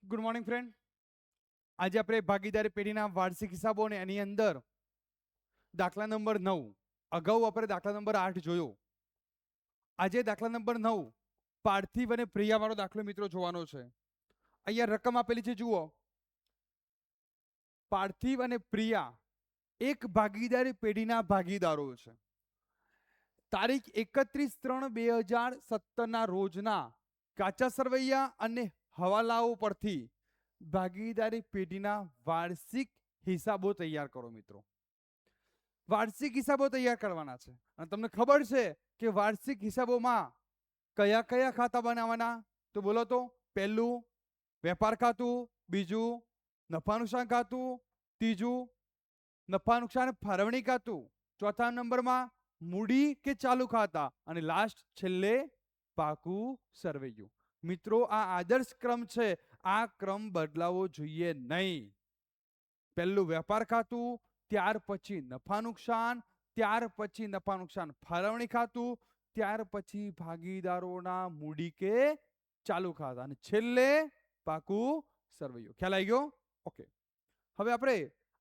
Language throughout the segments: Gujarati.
Good morning friend. આજે આપણે ભાગીદારી પેઢીના વાર્ષિક હિસાબો અને એની અંદર દાખલા નંબર 9. અગાઉ આપણે દાખલા નંબર 8 જોયો. આજે દાખલા નંબર 9 પાર્થિવ અને પ્રિયા વાળો દાખલો મિત્રો જોવાનો છે. અહીંયા રકમ આપેલી છે, જુઓ. પાર્થિવ અને પ્રિયા એક ભાગીદારી પેઢીના ભાગીદારો છે. તારીખ 31/3/2017 ના રોજના કાચા સરવૈયા અને હવાલાઓ પરથી ભાગીદારી પેઢીના વાર્ષિક હિસાબો તૈયાર કરો મિત્રો. વાર્ષિક હિસાબો તૈયાર કરવાના છે અને તમને ખબર છે કે વાર્ષિક હિસાબોમાં કયા કયા ખાતા બનાવવાના? તો બોલો તો. પહેલું વેપાર ખાતું, બીજું નફા નુકસાન ખાતું, ત્રીજું નફા નુકસાન ફાળવણી ખાતું, ચોથા નંબરમાં મૂડી કે ચાલુ ખાતા અને લાસ્ટ છેલ્લે પાકું સરવૈયું. મિત્રો, આ આદર્શ ક્રમ છે. આ ક્રમ બદલાવો જોઈએ નહીં. પહેલું વેપાર ખાતું, ત્યાર પછી નફા નુકસાન, ત્યાર પછી નફા નુકસાન ફાળવણી ખાતું, ત્યાર પછી ભાગીદારોના મૂડી કે ચાલુ ખાતા અને છેલ્લે પાકું સરવૈયું. ખ્યાલ આવી ગયો? ઓકે. હવે આપણે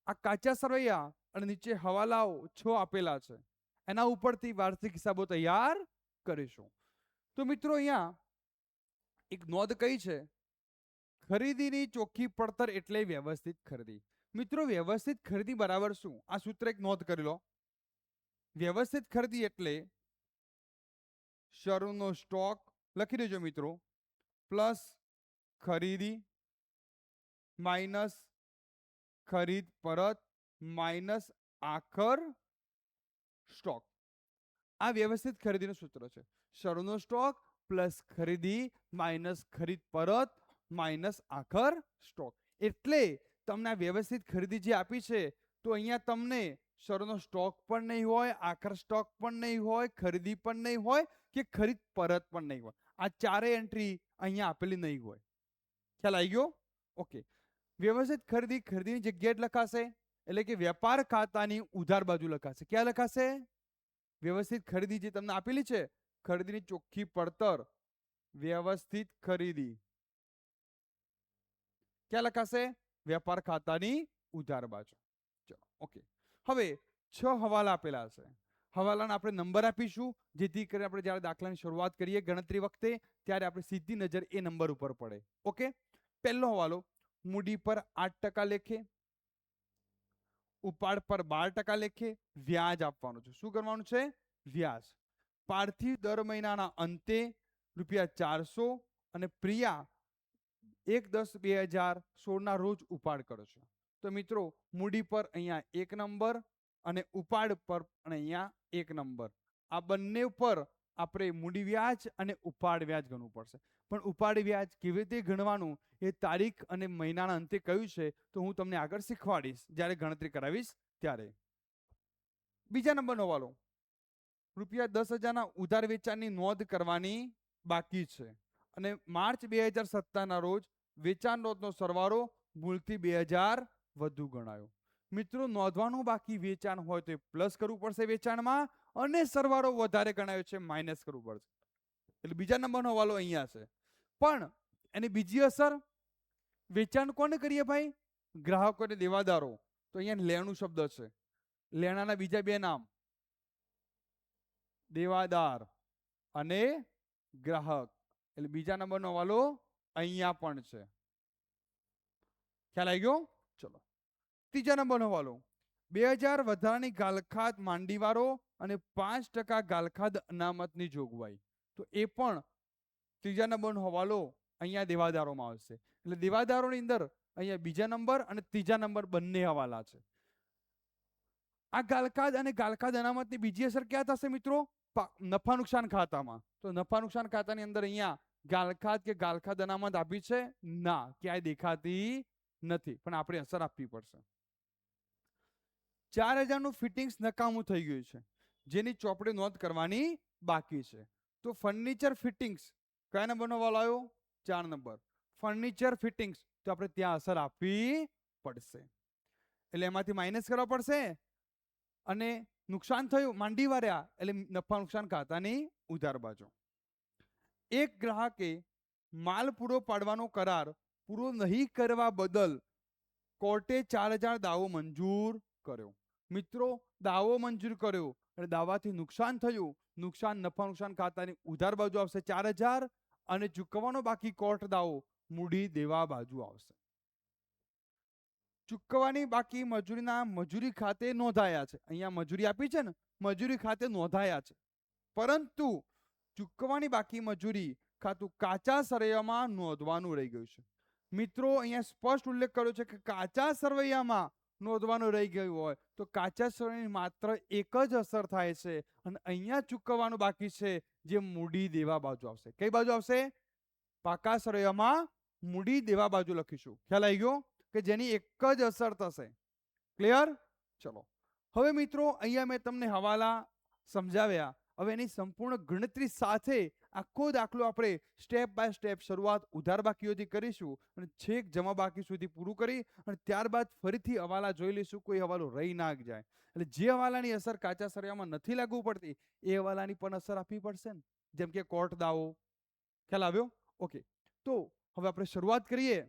આ કાચા સરવૈયા અને નીચે હવાલાઓ 6 આપેલા છે, એના ઉપરથી વાર્ષિક હિસાબો તૈયાર કરીશું. તો મિત્રો, અહીંયા એક નોંધ કઈ છે? ખરીદીની ચોખ્ખી પડતર એટલે વ્યવસ્થિત ખરીદી. મિત્રો, વ્યવસ્થિત ખરીદી બરાબર શું? આ સૂત્ર એક નોંધ કરી લો. વ્યવસ્થિત ખરીદી એટલે શરૂનો સ્ટોક લખી દેજો મિત્રો, પ્લસ ખરીદી માઇનસ ખરીદ પરત માઇનસ આખર સ્ટોક. આ વ્યવસ્થિત ખરીદીનું સૂત્ર છે. શરૂનો સ્ટોક પ્લસ ખરીદી માઇનસ ખરીદ પરત માઇનસ આખર સ્ટોક. એટલે તમને આ વ્યવસ્થિત ખરીદી જે આપી છે, તો અહીંયા તમને શરૂનો સ્ટોક પણ નહીં હોય, આખર સ્ટોક પણ નહીં હોય, ખરીદી પણ નહીં હોય કે ખરીદ પરત પણ નહીં હોય. આ ચારેય એન્ટ્રી અહીંયા આપેલી નહીં હોય. ખ્યાલ આવી ગયો? ઓકે. વ્યવસ્થિત ખરીદી ખરીદીની જગ્યાએ જ લખાશે, એટલે કે વેપાર ખાતાની ઉધાર બાજુ લખાશે. ક્યાં લખાશે? વ્યવસ્થિત ખરીદી જે તમને આપેલી છે, ખરીદીની ચોખ્ખી પડતર વ્યવસ્થિત ખરીદી ક્યાં લખાશે? વેપાર ખાતાની ઉધાર બાજુ. ચલો, ઓકે. હવે 6 હવાલા આપેલા છે. હવાલાને આપણે નંબર આપીશું, જેથી કરીને આપણે જ્યારે દાખલાની શરૂઆત કરીએ ગણતરી વખતે, ત્યારે આપણે સીધી નજર એ નંબર ઉપર પડે. ઓકે. પહેલો હવાલો મૂડી પર 8% લેખે, ઉપાડ પર 12% લેખે વ્યાજ આપવાનું છે. શું કરવાનું છે? વ્યાજ. પાર્થિવ દર મહિનાના અંતે ₹400 અને પ્રિયા 1/10/2016 ના રોજ ઉપાડ કરો છો. તો મિત્રો, મૂડી પર અહીંયા 1 નંબર અને ઉપાડ પર અહીંયા 1 નંબર. આ બંને પર આપણે મૂડી વ્યાજ અને ઉપાડ વ્યાજ ગણવું પડશે. પણ ઉપાડ વ્યાજ કેવી રીતે ગણવાનું એ તારીખ અને મહિનાના અંતે કહ્યું છે, તો હું તમને આગળ શીખવાડીશ જ્યારે ગણતરી કરાવીશ ત્યારે. બીજા નંબરનો વાલો ₹10,000 ના ઉધાર વેચાણની નોંધ કરવાની બાકી છે અને માર્ચ 2017 ના રોજ વેચાણ નોંધનો સરવાળો મૂળથી 2000 વધુ ગણાયો. મિત્રો, નોંધવાનું બાકી વેચાણ હોય તો પ્લસ કરવું પડશે વેચાણમાં, અને સરવાળો વધારે ગણાયો છે માઇનસ કરવું પડશે. એટલે બીજા નંબરનો હવાલો અહીંયા છે. પણ એની બીજી અસર, વેચાણ કોને કરીએ ભાઈ? ગ્રાહકો અને દેવાદારો. તો અહીંયા લેણું શબ્દ છે. લેણાના બીજા બે નામ દેવાદાર અને ગ્રાહક. એટલે બીજા નંબરનો હવાલો અહીંયા પણ છે. ખ્યાલ આવી ગયો? ચલો, ત્રીજા નંબરનો હવાલો 2000 વધારાની ગાલખાદ માંડીવાળો અને 5% ગાલખાદ અનામતની જોગવાઈ. તો એ પણ ત્રીજા નંબરનો હવાલો અહીંયા દેવાદારોમાં આવશે. એટલે દેવાદારોની અંદર અહીંયા બીજા નંબર અને ત્રીજા નંબર બંને હવાલા છે. આ ગાલખાદ અને ગાલખાદ અનામતની બીજી અસર ક્યાં થશે મિત્રો? નફા નુકસાન ખાતામાં. તો નફા નુકસાન ખાતાની અંદર અહીંયા ગાલખાદ કે ગાલખાદ અનામત આપી છે? ના, ક્યાંય દેખાતી નથી, પણ આપણે અસર આપવી પડશે. 4000 નું ફિટિંગ્સ નકામું થઈ ગયું છે, જેની ચોપડે નોંધ કરવાની બાકી છે. તો ફર્નિચર ફિટિંગ્સ કયા નંબરનો વાલો આવ્યો? 4 નંબર. ફર્નિચર ફિટિંગ્સ, તો આપણે ત્યાં અસર આપવી પડશે. એટલે એમાંથી માઇનસ કરવા પડશે અને નુકસાન થયું માંડી વાર્યા, એટલે નફા નુકસાન ખાતાની ઉધાર બાજુ. એક ગ્રાહકે માલ પૂરો પાડવાનો કરાર પૂરો નહીં કરવા બદલ કોર્ટે 4,000 દાવો મંજૂર કર્યો. મિત્રો, દાવો મંજૂર કર્યો અને દાવાથી નુકસાન થયું. નફા નુકસાન ખાતાની ઉધાર બાજુ આવશે 4,000 અને ચૂકવવાનો બાકી કોર્ટ દાવો મૂડી દેવા બાજુ આવશે. ચૂકવવાની બાકી મજૂરીના મજૂરી ખાતે નોંધાયા છે. અહીંયા મજૂરી આપી છે ને, મજૂરી ખાતે નોંધાયા છે, પરંતુ ચૂકવવાની બાકી મજૂરી ખાતું કાચા સરવૈયામાં નોંધવાનું રહી ગયું છે. મિત્રો, અહીંયા સ્પષ્ટ ઉલ્લેખ કર્યો છે કે કાચા સરવૈયામાં નોંધવાનું રહી ગયું હોય તો કાચા સરવૈયાની માત્ર એક જ અસર થાય છે અને અહીંયા ચૂકવવાનું બાકી છે, જે મૂડી દેવા બાજુ આવશે. કઈ બાજુ આવશે? પાકા સરવૈયામાં મૂડી દેવા બાજુ લખીશું. ખ્યાલ આવી ગયો કે જેની એક જ અસર થશે. ક્લિયર? ચલો, હવે મિત્રો અહીંયા મેં તમને હવાલા સમજાવ્યા. હવે એની સંપૂર્ણ ગણતરી સાથે આખો દાખલો આપણે સ્ટેપ બાય સ્ટેપ શરૂઆત ઉધાર બાકીઓથી કરીશું અને છેક જમા બાકી સુધી પૂરું કરી અને ત્યારબાદ ફરીથી હવાલા જોઈ લઈશું, કોઈ હવાલો રહી ના જાય. એટલે જે હવાલાની અસર કાચા સરવૈયામાં નથી લાગુ પડતી એ હવાલાની પણ અસર આપવી પડશે ને, જેમ કે કોર્ટ દાવો. ખ્યાલ આવ્યો? ઓકે, તો હવે આપણે શરૂઆત કરીએ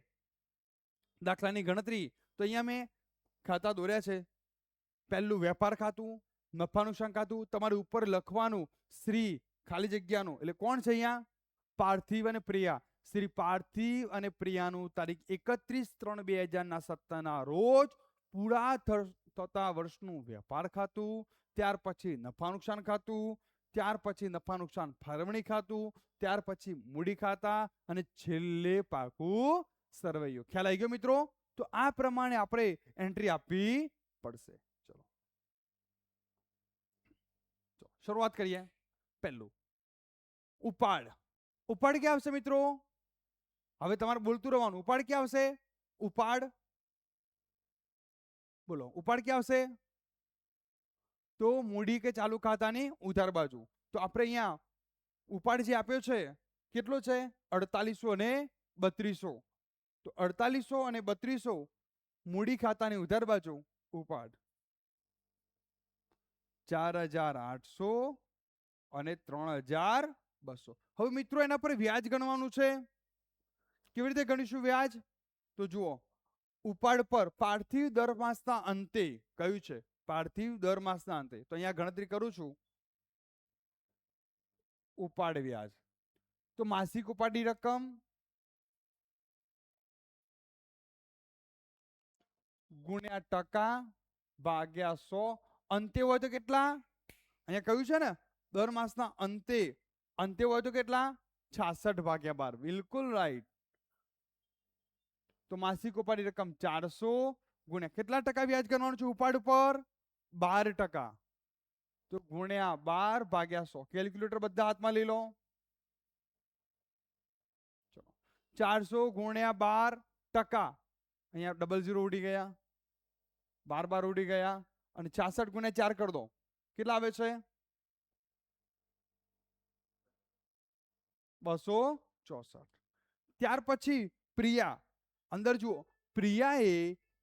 દાખલાની ગણતરી. તો અહીંયા મેં ખાતા દોર્યા છે. પહેલું વેપાર ખાતું, નફા નુકસાન ખાતું. તમારે ઉપર લખવાનું શ્રી ખાલી જગ્યાનું, એટલે કોણ છે અહીંયા? પાર્થિવ અને પ્રિયા. શ્રી પાર્થિવ અને પ્રિયાનું તારીખ 31/3/2017 ના રોજ પૂરા થતા વર્ષનું વેપાર ખાતું, ત્યાર પછી નફા નુકસાન ખાતું, ત્યાર પછી નફા નુકસાન ફાળવણી ખાતું, ત્યાર પછી મૂડી ખાતા અને છેલ્લે પાકું સરવૈયો. ખ્યાલ આવી ગયો મિત્રો? તો આ પ્રમાણે આપણે એન્ટ્રી આપવી પડશે. ચલો શરૂઆત કરીએ. પહેલું ઉપાડ. ઉપાડ ક્યાં આવશે મિત્રો? હવે તમારે બોલતું રહેવાનું. ઉપાડ ક્યાં આવશે? ઉપાડ બોલો. ઉપાડ ક્યાં આવશે? તો મૂડી કે ચાલુ ખાતાની ઉધાર બાજુ. તો આપણે અહીંયા ઉપાડ જે આપ્યો છે કેટલો છે? 4800 અને 3200. તો 4800 અને 3200 મૂડી ખાતાની ઉધાર બાજુ ઉપાડ. 4,800 અને 3,200. હવે મિત્રો એના પર વ્યાજ ગણવાનું છે. કેવી રીતે ગણીશું વ્યાજ? તો જુઓ, ઉપાડ પર પાર્થિવ દર માસના અંતે કયું છે? પાર્થિવ દર માસના અંતે. તો અહીંયા ગણતરી કરું છું. ઉપાડ વ્યાજ તો માસિક ઉપાડની રકમ ગુણ્યા ટકા ભાગ્યા 100. અંતે હોય તો કેટલા? અહીંયા કહ્યું છે ને દર માસના અંતે. અંતે હોય તો કેટલા? 66/12. બિલકુલ રાઈટ. તો માસિક ઉપાડની રકમ 400 ગુણ્યા કેટલા ટકા વ્યાજ કરવાનું છે ઉપાડ ઉપર? 12%. તો ગુણ્યા 12/100. કેલ્ક્યુલેટર બધા હાથમાં લઈ લો. ચલો, 400 ગુણ્યા 12%. અહીંયા ડબલ 0 ઉડી ગયા, 12 ઉડી ગયા અને 66 ગુણ્યા 4 કરી દો. કેટલા આવે છે? 264. ત્યાર પછી પ્રિયા. અંદર જુઓ, પ્રિયાએ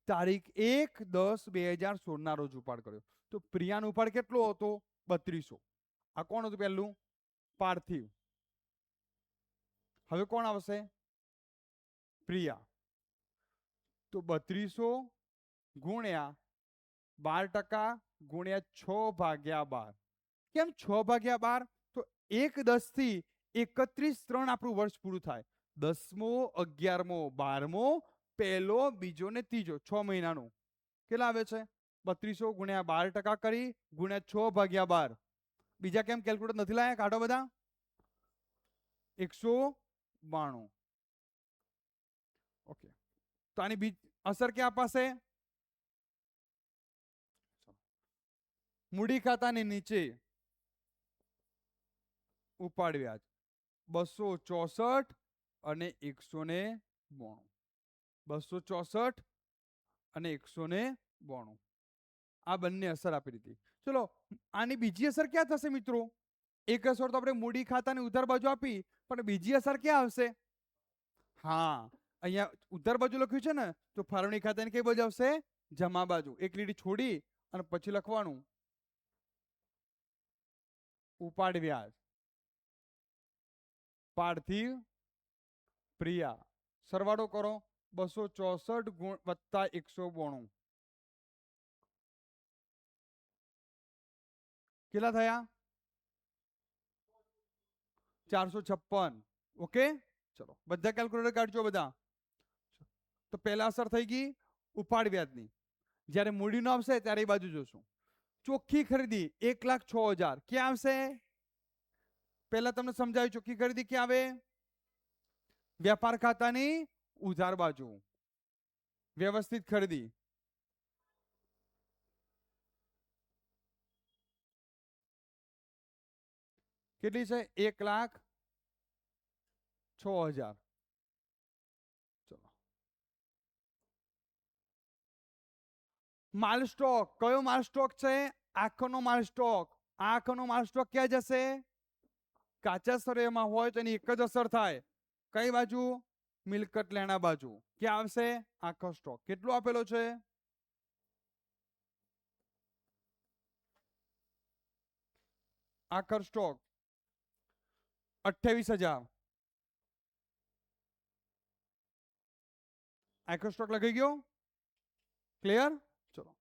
તારીખ 1/10/2016 ના રોજ ઉપાડ કર્યો. તો પ્રિયાનો ઉપાડ કેટલો હતો? 3200. આ કોણ હતું? પહેલું પાર્થિવ. હવે કોણ આવશે? પ્રિયા. તો 3200 ગુણ્યા 12% ગુણ્યા 6/12. કેમ 6/12? તો 1/10 થી 31/3 આપણું વર્ષ પૂરું થાય. 10મો, 11મો, 12મો, પહેલો, બીજો ને ત્રીજો 6 મહિનાનું. કેટલા આવે છે? 3200 ગુણ્યા 12% કરી ગુણ્યા 6/12. બીજા કેમ કેલ્ક્યુલેટર નથી લાયા? કાઢો બધા. 192. ઓકે, તો આની બીજ અસર ક્યાં અપાશે? મૂડી ખાતાની નીચે ઉપાડ વ્યાજ 264 અને 192. 264 અને 192. આ બંને અસર આપી દીધી. ચલો, આની બીજી અસર ક્યાં થશે મિત્રો? એક અસર તો આપણે મૂડી ખાતાની ઉધાર બાજુ આપી, પણ બીજી અસર ક્યાં આવશે? હા, અહીંયા ઉધાર બાજુ લખ્યું છે ને, તો ફાળવણી ખાતાની કઈ બાજુ આવશે? જમા બાજુ. એક લીટી છોડી અને પછી લખવાનું ઉપાડ વ્યાજ પાર્થિવ પ્રિયા સરવાળો કરો 264 વત્તા 192 કેટલા થયા 456. ઓકે ચલો બધા કેલ્ક્યુલેટર કાઢજો બધા. તો પહેલા અસર થઈ ગઈ ઉપાડ વ્યાજની. જ્યારે મૂડીનો આવશે ત્યારે એ બાજુ જોશું. ચોખ્ખી ખરીદી 1,06,000 ક્યાં આવશે? પહેલા તમને સમજાવ્યું ચોખ્ખી ખરીદી ક્યાં આવે? વ્યાપાર ખાતાની ઉધાર બાજુ. વ્યવસ્થિત ખરીદી કેટલી છે? 1,06,000. ચલો માલ સ્ટોક કયો માલ સ્ટોક છે? આખોનો માલ સ્ટોક. આખોનો માલ સ્ટોક ક્યાં જશે? કાચા સરવૈયામાં હોય તો એની એક જ અસર થાય. કઈ બાજુ? મિલકત લેણા બાજુ. ક્યાં આવશે? આખો સ્ટોક. કેટલો આપેલો છે? આખર સ્ટોક 28,000. આખો સ્ટોક લખાઈ ગયો? ક્લિયર? ચલો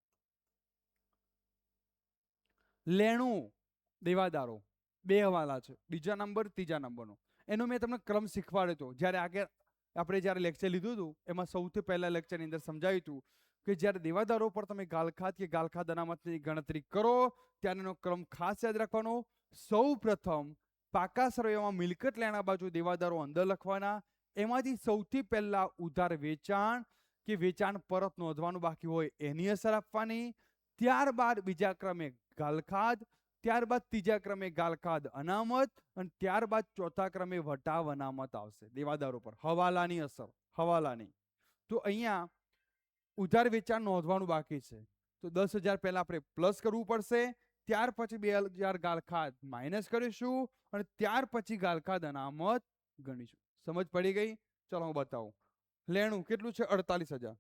લેણું દેવાદારો બે હવાલા છે, બીજા નંબર ત્રીજા નંબરનો. એનો મેં તમને ક્રમ શીખવાડ્યો હતો જ્યારે આગળ આપણે જ્યારે લેક્ચર લીધું હતું એમાં સૌથી પહેલા લેક્ચરની અંદર સમજાવ્યું હતું કે જ્યારે દેવાદારો પર તમે ગાલખાત કે ગાલખાત અનામતની ગણતરી કરો ત્યારે એનો ક્રમ ખાસ યાદ રાખવાનો. સૌ પ્રથમ પાકા સરવૈયામાં મિલકત લેણા બાજુ દેવાદારો અંદર લખવાના. એમાંથી સૌથી પહેલા ઉધાર વેચાણ કે વેચાણ પરત નોંધવાનું બાકી હોય એની અસર આપવાની. ત્યારબાદ બીજા ક્રમે ગાલખાત, ત્યારબાદ ત્રીજા ક્રમે ગાલખાત અનામત અને ત્યારબાદ ચોથા ક્રમે વટાવ અનામત આવશે દેવાદારો પર. હવાલાની અસર હવાલાની. તો અહીંયા ઉધાર વેચાણ નોંધવાનું બાકી છે તો 10,000 પહેલા આપણે પ્લસ કરવું પડશે. ત્યાર પછી 2,000 ગાલખાત માઇનસ કરીશું અને ત્યાર પછી ગાલખાત અનામત ગણીશું. સમજ પડી ગઈ? ચલો હું બતાવું. લેણું કેટલું છે? 48,000.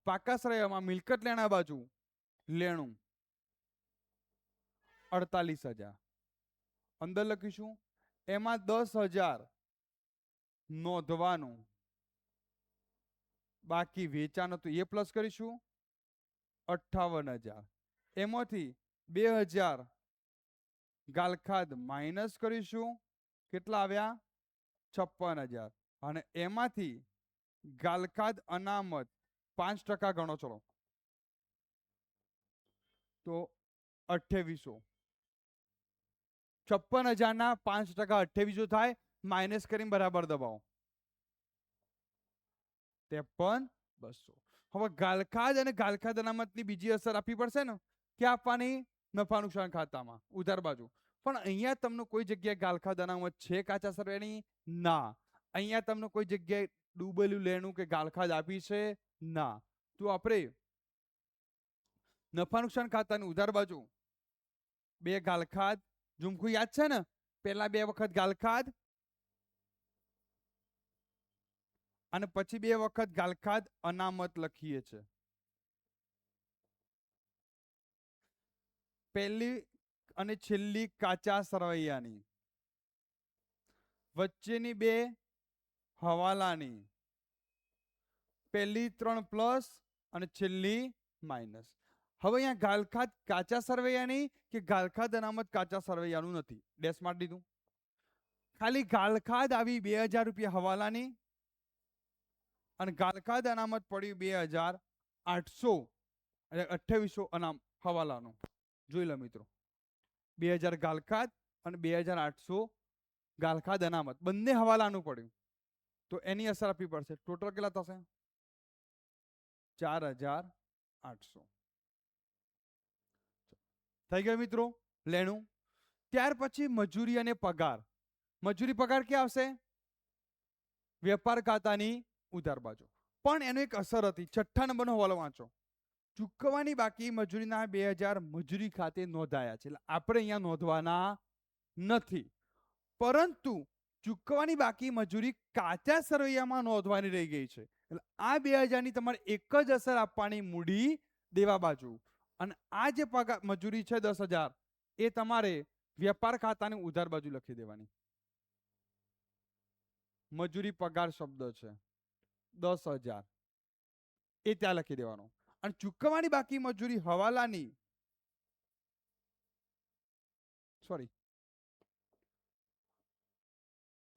પાકા સરવૈયામાં મિલકત લેણા બાજુ લેણું 48,000 અંદર લખીશું. એમાં 10,000 નોંધવાનું બાકી વેચાણ હતું એ પ્લસ કરીશું 58,000. એમાંથી 2,000 ગાલખાત માઇનસ કરીશું. કેટલા આવ્યા? 56,000. અને એમાંથી ગાલખાત અનામત 5% ગણો ચલો તો 2800. 56,000 ના 5% 2800 થાય. માઇનસ કરીને બરાબર દબાવો 53,200. હવે ગાલખાત અને ગાલખાત અનામતની બીજી અસર આપવી પડશે ને. ક્યાં આપવાની? નફા નુકસાન ખાતામાં ઉધાર બાજુ. પણ અહીંયા તમને કોઈ જગ્યાએ ગાલખાત અનામત છે કાચા સરવૈયાની? ના. અહીંયા તમને કોઈ જગ્યાએ ડૂબેલું લેણું કે ગાલખાત આપી છે? ના. તો આપણે નફા નુકસાન ખાતાની ઉધાર બાજુ બે ગાલખાત ઝુમખું યાદ છે ને? પહેલા 2 વખત ગાલખાત અને પછી 2 વખત ગાલખાત અનામત લખીએ છે. પહેલી અને છેલ્લી કાચા સરવૈયાની, વચ્ચેની 2 હવાલાની, પહેલી 3 પ્લસ અને છેલ્લી માઇનસ. હવે અહીંયા ગાલખાત કાચા સરવૈયાની કે ગાલખાત અનામત કાચા સરવૈયાનું નથી. ડેશ મારી દીધું. ખાલી ગાલખાત આવી 2,000 રૂપિયા હવાલાની અને ગાલખાત અનામત પડ્યું 2,800 એટલે 2800 અનામ હવાલાનું. જોઈ લો મિત્રો, 2,000 ગાલખાત અને 2,800 ગાલખાત અનામત બંને હવાલાનું પડ્યું તો એની અસર આપવી પડશે. ટોટલ કેટલા થશે? 4,800. થઈ ગયું મિત્રો લેણું. ત્યાર પછી મજૂરી અને પગાર. મજૂરી પગાર ક્યાં આવશે? વેપાર ખાતાની ઉધાર બાજુ. પણ એનો એક અસર હતી. 6થા નંબરનો હવાલો વાંચો. ચૂકવવાની બાકી મજૂરીના 2,000 મજૂરી ખાતે નોંધાયા છે. એટલે આપણે અહીંયા નોંધવાના નથી, પરંતુ ચૂકવવાની બાકી મજૂરી કાચા સરવૈયામાં નોંધવાની રહી ગઈ છે. એટલે આ 2,000 ની તમારે એક જ અસર આપવાની મૂડી દેવા બાજુ. અને આ જે પગાર મજૂરી છે 10,000 એ તમારે વેપાર ખાતાની ઉધાર બાજુ લખી દેવાની. મજૂરી પગાર શબ્દ છે 10,000 એ ત્યાં લખી દેવાનો. અને ચૂકવવાની બાકી મજૂરી હવાલાની સોરી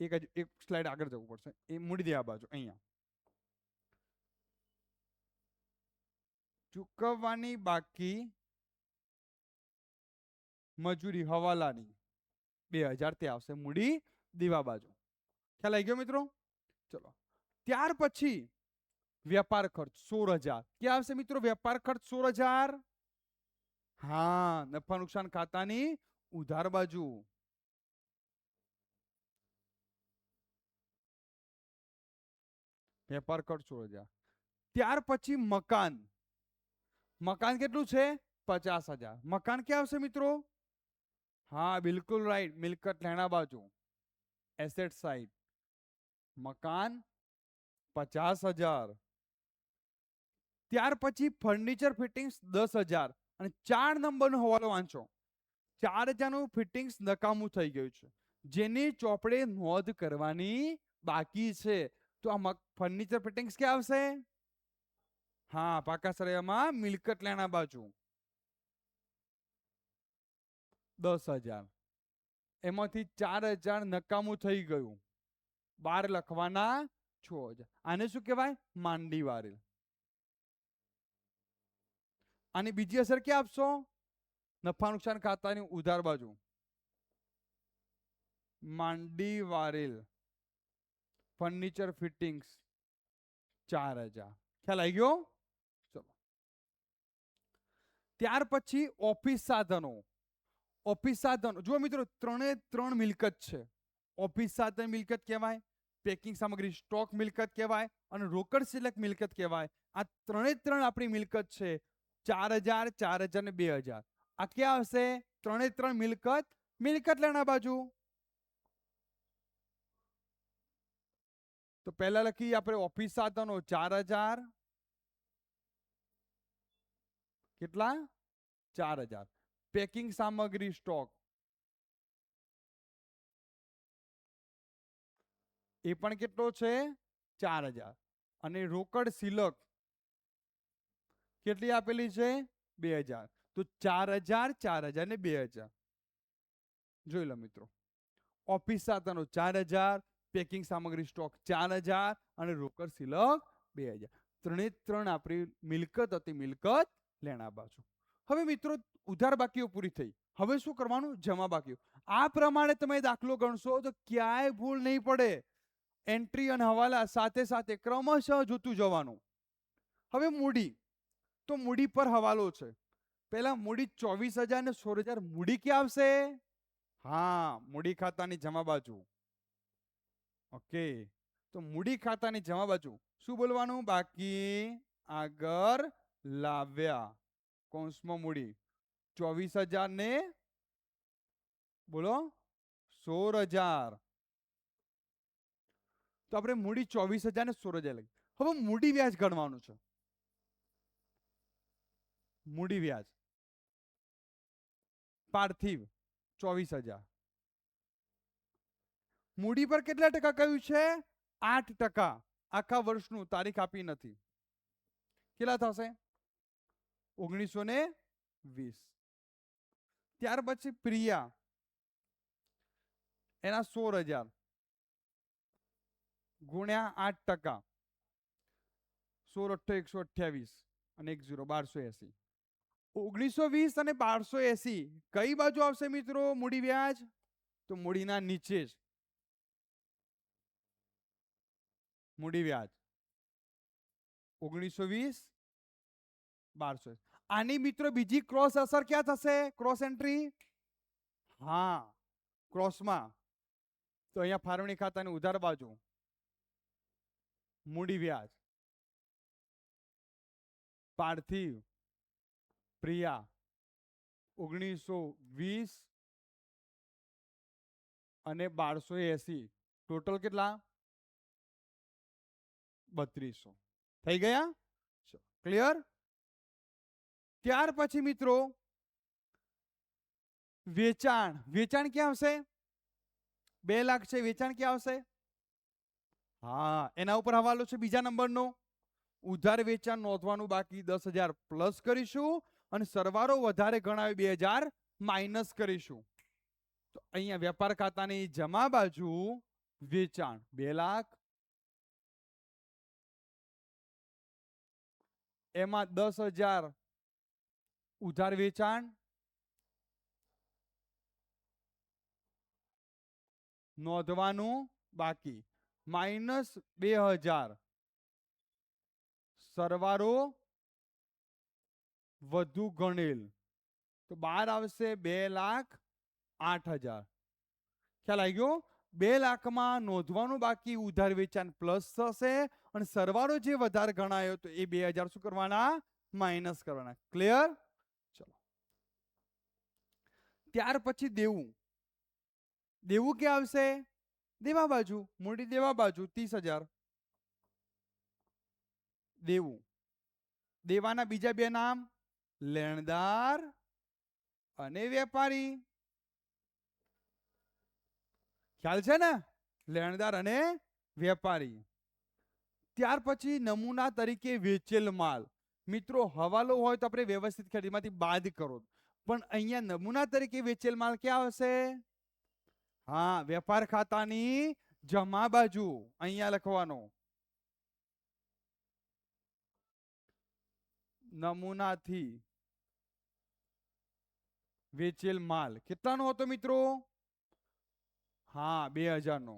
એક સ્લાઇડ આગળ જવું પડશે. એ મૂડી દેવા બાજુ અહીંયા ચૂકવવાની બાકી મજૂરી હવાલાની 2,000 તે આવશે મૂડી દેવા બાજુ. ખ્યાલ આવી ગયો મિત્રો? ચલો ત્યાર પછી વેપાર ખર્ચ 16,000 ક્યાં આવશે મિત્રો? વેપાર ખર્ચ 16,000 હા નફા નુકસાન ખાતાની ઉધાર બાજુ. વેપાર ખર્ચ 16,000. ત્યાર પછી મકાન. મકાન કેટલું છે? 50,000. મકાન ક્યાં આવશે મિત્રો? હા બિલકુલ રાઈટ, મિલકત લેણા બાજુ એસેટ સાઈડ. મકાન 50,000. ત્યાર પછી ફર્નિચર ફિટિંગ્સ 10,000 અને 4 નંબરનો હવાલો વાંચો. 4,000 નું ફિટિંગ્સ નકામું થઈ ગયું છે જેની ચોપડે નોંધ કરવાની બાકી છે. તો આ ફર્નિચર ફિટિંગ્સ ક્યાં આવશે? હા પાકા સરૈયામાં મિલકત લેણા બાજુ 10,000. એમાંથી 4,000 નકામું થઈ ગયું, 12 લખવાના 6,000. આને શું કહેવાય? માંડી વારેલ. આની બીજી અસર ક્યાં આપશો? નફા નુકસાન ખાતાની ઉધાર બાજુ માંડી વારેલ ફર્નિચર ફિટિંગ્સ 4,000. ખ્યાલ આવી ગયો? ચલો ત્યાર પછી ઓફિસ સાધનો. ઓફિસ સાધનો જુઓ મિત્રો 3 મિલકત છે. ઓફિસ સાધન મિલકત કહેવાય, પેકિંગ સામગ્રી સ્ટોક મિલકત કહેવાય અને રોકડ સિલક મિલકત કહેવાય. આ 3 આપણી મિલકત છે. 4,000 4,000 ને 2,000 આ ક્યાં આવશે? 3 મિલકત મિલકત લેણા બાજુ. તો પહેલા લખી આપણે ઓફિસ સાધનો 4,000 કેટલા? 4,000. પેકિંગ સામગ્રી સ્ટોક એ પણ કેટલો છે? 4,000. અને રોકડ સિલક કેટલી આપેલી છે? 2,000. તો 4,000 4,000 ને 2,000 જોઈ લો મિત્રો. ઓફિસ સાધનો 4,000, પેકિંગ સામગ્રી સ્ટોક 4,000 અને રોકડ સિલક 2,000. 3 આપણી મિલકત હતી, મિલકત લેણા બાજુ. હવે મિત્રો ઉધાર બાકીઓ પૂરી થઈ. હવે શું કરવાનું? જમા બાકીઓ. આ પ્રમાણે તમે દાખલો ગણશો તો ક્યાંય ભૂલ નહીં પડે. એન્ટ્રી અને હવાલા સાથે સાથે ક્રમશઃ જોતું જવાનું. હવે મૂડી. તો મૂડી પર હવાલો છે. પહેલા મૂડી 24,000 ને 16,000 મૂડી ક્યાં આવશે? હા મૂડી ખાતાની જમા બાજુ. ઓકે તો મૂડી ખાતાની જમા બાજુ શું બોલવાનું? બાકી આગળ લાવ્યા કૌંસમાં મૂડી 24,000 ને બોલો 16,000. તો આપણે મૂડી 24,000 ને 16,000 લઈએ. હવે મૂડી વ્યાજ ગણવાનું છે. મૂડી વ્યાજ પાર્થિવ 24,000. મૂડી પર કેટલા ટકા કહ્યું છે? 8%. આખા વર્ષનું તારીખ આપી નથી. કેટલા થશે? 1920. ત્યાર પછી પ્રિયા એના 16,000 ગુણ્યા 8%. 16 8 128 અને 1 0 1280. 1920 અને 1280 કઈ બાજુ આવશે મિત્રો મૂડી વ્યાજ? તો મૂડીના નીચે જ મૂડી વ્યાજ 1920 1280. આની મિત્રો બીજી ક્રોસ અસર ક્યાં થશે? ક્રોસ એન્ટ્રી હા ક્રોસમાં. તો અહીંયા ફાળવણી ખાતાની ઉધાર બાજુ મૂડી વ્યાજ પાર્થિવ પ્રિયા 1920 અને 1280 ટોટલ કેટલા? 3200 થઈ ગયા. ક્લિયર? ત્યાર પછી મિત્રો વેચાણ. વેચાણ ક્યાં આવશે? 2 લાખ છે. વેચાણ ક્યાં આવશે? હા, એના ઉપર હવાલો છે બીજા નંબરનો. ઉધાર વેચાણ નોંધવાનું બાકી 10,000 પ્લસ કરીશું અને સરવાળો વધારે ગણાવે 2,000 માઇનસ કરીશું. તો અહીંયા વેપાર ખાતાની જમા બાજુ વેચાણ 2 લાખ, એમાં 10,000 ઉધાર વેચાણ નોંધવાનું બાકી માઇનસ 2,000 સરવાળો વધુ ગણેલ, તો બહાર આવશે 2,08,000. ખ્યાલ આવી ગયો? 2 લાખમાં નોંધવાનું બાકી ઉધાર વેચાણ પ્લસ થશે અને સરવાળો જે વધારે ગણાયો તો એ 2,000 શું કરવાના? માઇનસ કરવાના. ક્લિયર? ચલો, ત્યાર પછી દેવું. દેવું ક્યાં આવશે? દેવા બાજુ, મૂડી દેવા બાજુ 30,000. દેવું. દેવાના બીજા બે નામ લેણદાર અને વેપારી. ખ્યાલ છે ને? લેણદાર અને વેપારી. ત્યાર પછી નમૂના તરીકે વેચેલ માલ. મિત્રો હવાલો હોય તો આપણે વ્યવસ્થિત ખરીદમાંથી બાદ કરો, પણ અહીંયા નમૂના તરીકે વેચેલ માલ ક્યાં આવશે? હા, વેપાર ખાતાની જમા બાજુ અહીંયા લખવાનો. નમૂનાથી વેચેલ માલ કેટલાનો હતો મિત્રો? હા, 2,000 નો.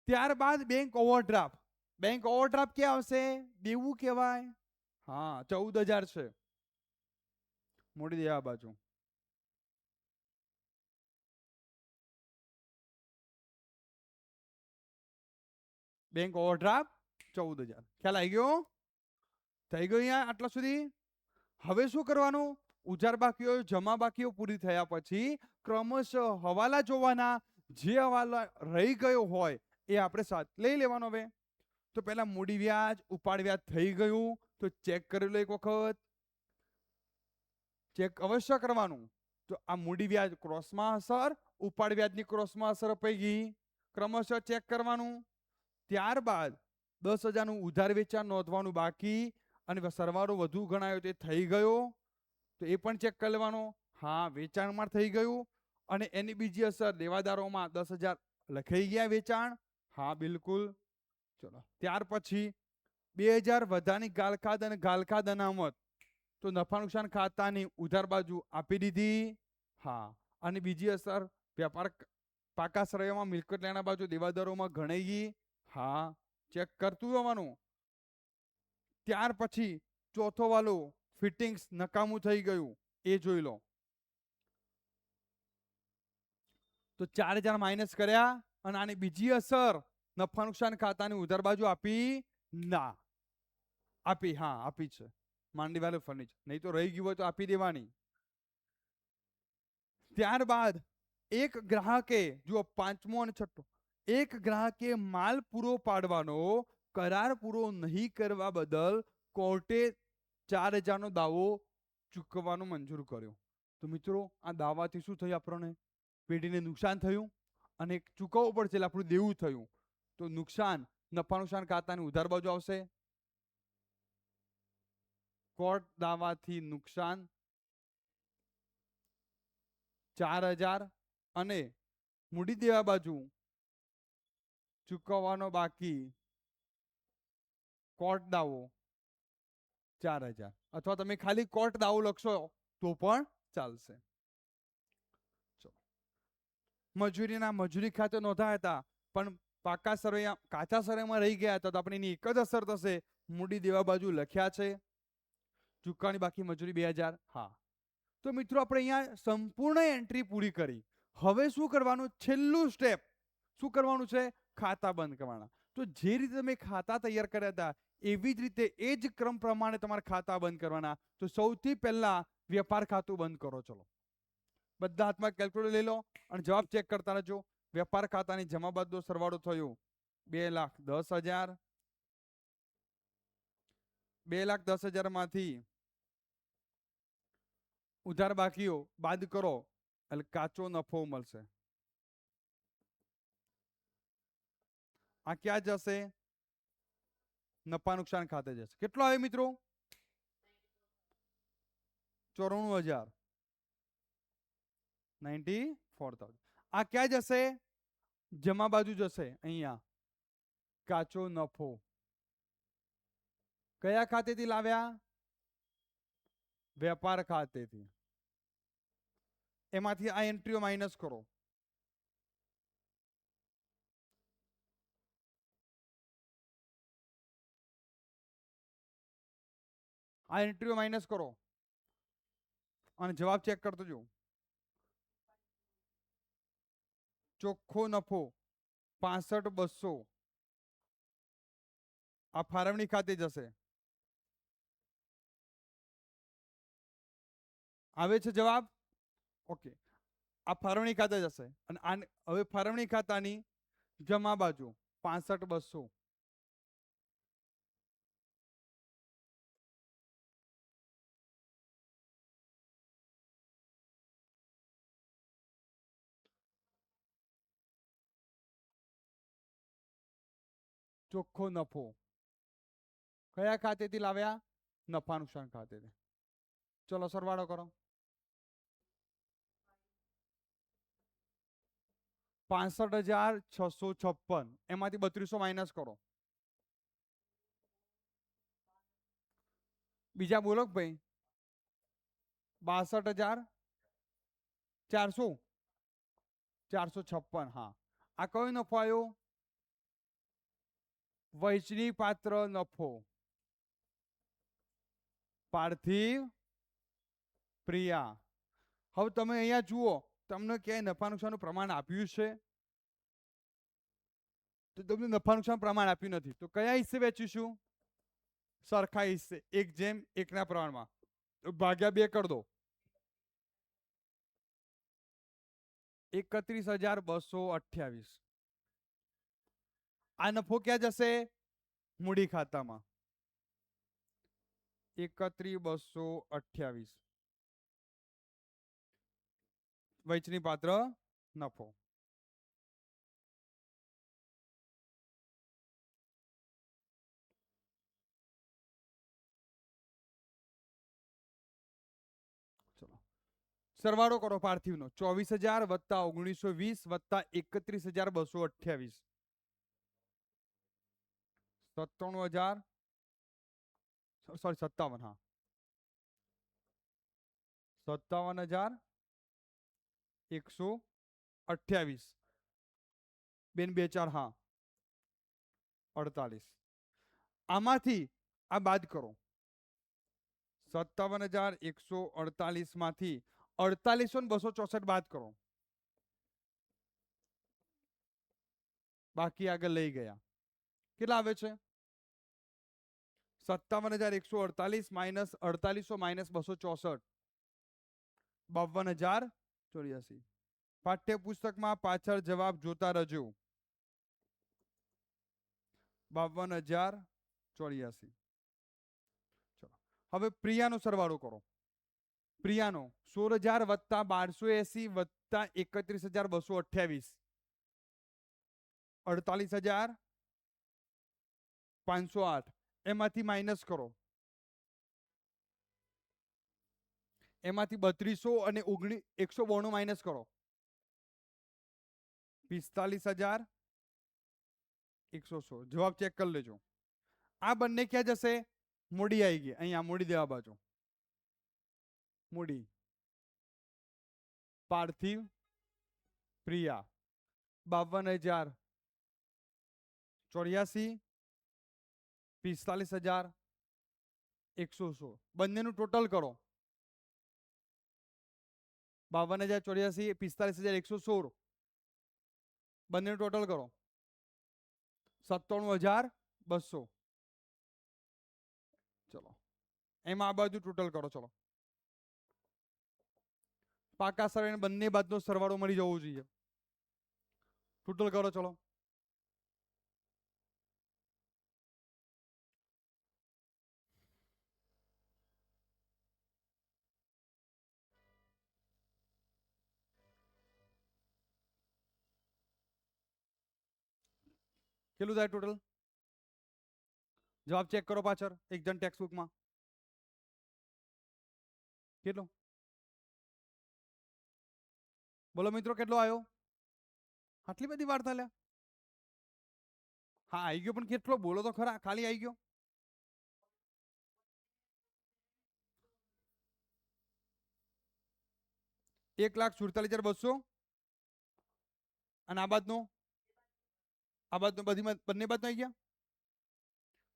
ત્યારબાદ બેંક ઓવરડ્રાફ્ટ. બેંક ઓવરડ્રાફ્ટ ક્યાં આવશે? દેવું કહેવાય. હા, 14,000 છે મૂડી દેવા બાજુ. Bank overdraft 14,000. ખ્યાલ આવી ગયો? થઈ ગયો અહીંયા આટલા સુધી? હવે શું કરવાનું? ઉધાર બાકીઓ જમા બાકીઓ પૂરી થયા પછી ક્રમશઃ હવાલા જોવાના. જે હવાલા રહી ગયો હોય એ આપણે સાથે લઈ લેવાનો. હવે તો પહેલા મૂડી વ્યાજ ઉપાડ વ્યાજ થઈ ગયું તો ચેક કરી લો એક વખત. ચેક અવશ્ય કરવાનું. તો આ મૂડી વ્યાજ ક્રોસમાં અસર, ઉપાડ વ્યાજની ક્રોસમાં અસર અપાઈ ગઈ. ક્રમશઃ ચેક કરવાનું. ત્યારબાદ 10,000 નું ઉધાર વેચાણ નોંધવાનું બાકી અને સરવાળો વધુ ગણાયો તે થઈ ગયો તો એ પણ ચેક કરી લેવાનો. હા, વેચાણમાં થઈ ગયું. અને એની બીજી અસર દેવાદારોમાં 10,000 લખાઈ ગયા વેચાણ. હા, બિલકુલ. ચલો, ત્યાર પછી 2,000 વધારાની ગાલખાદ અને ગાલખાદ અનામત, તો નફા નુકસાન ખાતાની ઉધાર બાજુ આપી દીધી. હા, અને બીજી અસર વેપાર પાકા સરવૈયામાં મિલકત લેણા બાજુ દેવાદારોમાં ગણાઈ ગઈ. હા, ચેક કરતું આવવાનું. ત્યાર પછી ચોથો વાલો ફિટિંગ્સ નકામું થઈ ગયું એ જોઈ લો. તો 4,000 માઇનસ કર્યા અને આની બીજી અસર નફા નુકસાન ખાતાની ઉધાર બાજુ આપી ના? આપી. હા, આપી છે. માંડી વાળું ફર્નિચર નહીં તો રહી ગયું હોય તો આપી દેવાની. ત્યારબાદ એક ગ્રાહકે, જુઓ પાંચમો અને છઠ્ઠો, એક ગ્રાહકે માલ પૂરો પાડવાનો કરાર પૂરો નહીં કરવા બદલ કોર્ટે 4,000 નો દાવો ચૂકવવાનો મંજૂર કર્યો. તો મિત્રો આ દાવાથી શું થયું? આપણને પેઢીને નુકસાન થયું અને ચૂકવવું પડશે એટલે આપણું દેવું થયું. તો નુકસાન નફા નુકસાન ખાતાની ઉધાર બાજુ આવશે. કોર્ટ દાવાથી નુકસાન 4,000 અને મૂડી દેવા બાજુ ચૂકવવાનો બાકી કોર્ટ દાવો 4,000, અથવા તમે ખાલી કોર્ટ દાવો લખશો તો પણ ચાલશે. મજૂરીના મજૂરી ખાતે નોંધાયા હતા પણ પાકા સરવૈયા કાચા સરવૈયામાં રહી ગયા હતા તો આપણે એની એક જ અસર થશે. મૂડી દેવા બાજુ લખ્યા છે, ચૂકવવાની બાકી મજૂરી 2,000. હા, તો મિત્રો આપણે અહીંયા સંપૂર્ણ એન્ટ્રી પૂરી કરી. હવે શું કરવાનું? છેલ્લું સ્ટેપ શું કરવાનું છે? ખાતા બંધ કરવાના. તો જે રીતે તમે ખાતા તૈયાર કર્યા હતા એવી જ રીતે એ જ ક્રમ પ્રમાણે તમારે ખાતા બંધ કરવાના. તો સૌથી પહેલા વેપાર ખાતું બંધ કરો. ચલો, બધા હાથમાં કેલ્ક્યુલેટર લઈ લો અને જવાબ ચેક કરતા રહેજો. વેપાર ખાતાની જમા બાદનો સરવાળો થયો 2,10,000. 2,10,000 માંથી ઉધાર બાકીઓ બાદ કરો એટલે કાચો નફો મળશે. આ ક્યાં જશે? નફા નુકસાન ખાતે જશે. કેટલો આવે મિત્રો? 94,000. 94,000. આ ક્યાં જશે? જમા બાજુ જશે. અહીંયા કાચો નફો કયા ખાતેથી લાવ્યા? વેપાર ખાતેથી. એમાંથી આ એન્ટ્રીઓ માઇનસ કરો. આ એન્ટ્રીઓ માઇનસ કરો અને જવાબ ચેક કરતો જો. ચોખ્ખો નફો 65,200 આ ફાળવણી ખાતે જશે. આવે છે જવાબ? ઓકે. આ ફાળવણી ખાતે જશે અને હવે ફાળવણી ખાતાની જમા બાજુ 65,200. ચોખ્ખો નફો કયા ખાતેથી લાવ્યા? નફા નુકસાન ખાતેથી. ચલો સરવાળો કરો. 65,656 એમાંથી 3200 માઇનસ કરો. બીજા બોલો ભાઈ. 62,456. હા, આ કયો નફો આવ્યો? વહેંચણી પાત્ર નફો. પાર્થિવ પ્રિયા. હવે તમે અહીંયા જુઓ, તમને ક્યાંય નફા નુકસાનનું પ્રમાણ આપ્યું છે? તો તમને નફા નુકસાન પ્રમાણ આપ્યું નથી, તો કયા હિસ્સે વેચીશું? સરખા હિસ્સે 1:1 ના પ્રમાણમાં. ભાગ્યા 2 કરી દો. 31,228. આ નફો ક્યાં જશે? મૂડી ખાતામાં. 31,228 વહેંચણી પાત્ર નફો. ચલો સરવાળો કરો પાર્થિવનો. 24,000 વત્તા 1920 વત્તા 31,228. 97,000 સોરી 57. હા, 57,128. બેન 2 4. હા, 48. આમાંથી આ બાદ કરો. 57,148 માંથી 48,264 બાદ કરો. બાકી આગળ લઈ ગયા. કેટલા આવે છે? 57,148 માઇનસ 4800 માઇનસ 264. 52,084. પાઠ્યપુસ્તકમાં પાછળ જવાબ જોતા રહેજો. 52,084. ચલો હવે પ્રિયાનો સરવાળો કરો. પ્રિયાનો 16,000 વત્તા 1280 વત્તા 31,228. 48,508. એમાંથી માઇનસ કરો. એમાંથી 3200 અને 192 માઇનસ કરો. 45,116. જવાબ ચેક કરી લેજો. આ બંને ક્યાં જશે? મૂડી આવી ગઈ. અહીંયા મૂડી દેવા બાજુ. મૂડી પાર્થિવ પ્રિયા 52,084. 45,116. બંનેનું ટોટલ કરો. 52,084 45,116. બંનેનું ટોટલ કરો. 97,200. ચલો એમાં આ બાજુ ટોટલ કરો. ચલો પાકા સરવાળે બંને બાજુનો સરવાળો મળી જવો જોઈએ. ટોટલ કરો. ચલો કેટલું થાય ટોટલ? જવાબ ચેક કરો પાછળ એક જણ ટેક્સ્ટબુકમાં. કેટલો? બોલો મિત્રો, કેટલો આવ્યો? આટલી બધી વાર થાય? હા આવી ગયો, પણ કેટલો બોલો તો ખરા, ખાલી આવી ગયો. ₹1,47,200. અને આ બાજનો બધી બંને બાજુ આવી ગયા.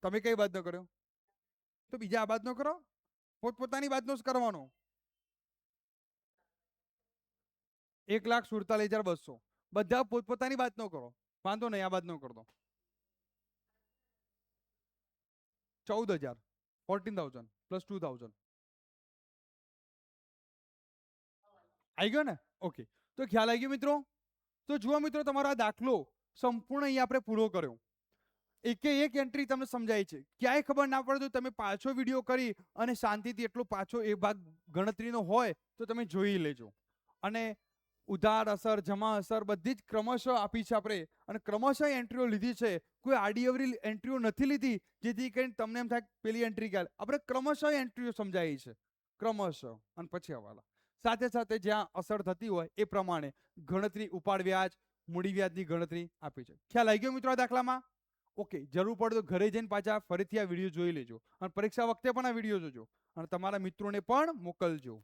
તમે કઈ બાજનો કર્યો? તો બીજા આ બાજનો કરો, પોતપોતાની બાજનો જ કરવાનો. 1,47,200 બધા પોતપોતાની બાજનો કરો, વાંધો નહીં, આ બાજનો કરી દો. 14,000 14,000 પ્લસ 2,000 આવી ગયો ને? ઓકે, તો ખ્યાલ આવી ગયો મિત્રો? તો જુઓ મિત્રો, તમારો આ દાખલો સંપૂર્ણ અહીંયા આપણે પૂરો કર્યો. એકે એક એન્ટ્રી તમને સમજાય છે. ક્યાંય ખબર ના પડે તો તમે પાછો વિડીયો કરી અને શાંતિથી એટલો પાછો એ ભાગ ગણતરીનો હોય તો તમે જોઈ લેજો. અને ઉધાર અસર, જમા અસર બધી જ ક્રમશઃ આપી છે આપણે, અને ક્રમશઃ એન્ટ્રીઓ લીધી છે. કોઈ આડી અવરી એન્ટ્રીઓ નથી લીધી જેથી કરીને તમને એમ થાય પેલી એન્ટ્રી ખ્યાલ. આપણે ક્રમશઃ એન્ટ્રીઓ સમજાવી છે, ક્રમશઃ, અને પછી હવાલા. સાથે સાથે જ્યાં અસર થતી હોય એ પ્રમાણે ગણતરી, ઉપાડ વ્યાજ, મૂડી વ્યાજની ગણતરી આપી છે. ખ્યાલ આવી ગયો મિત્રો આ દાખલામાં? ઓકે, જરૂર પડે તો ઘરે જઈને પાછા ફરીથી આ વિડીયો જોઈ લેજો, અને પરીક્ષા વખતે પણ આ વિડીયો જોજો, અને તમારા મિત્રોને પણ મોકલજો.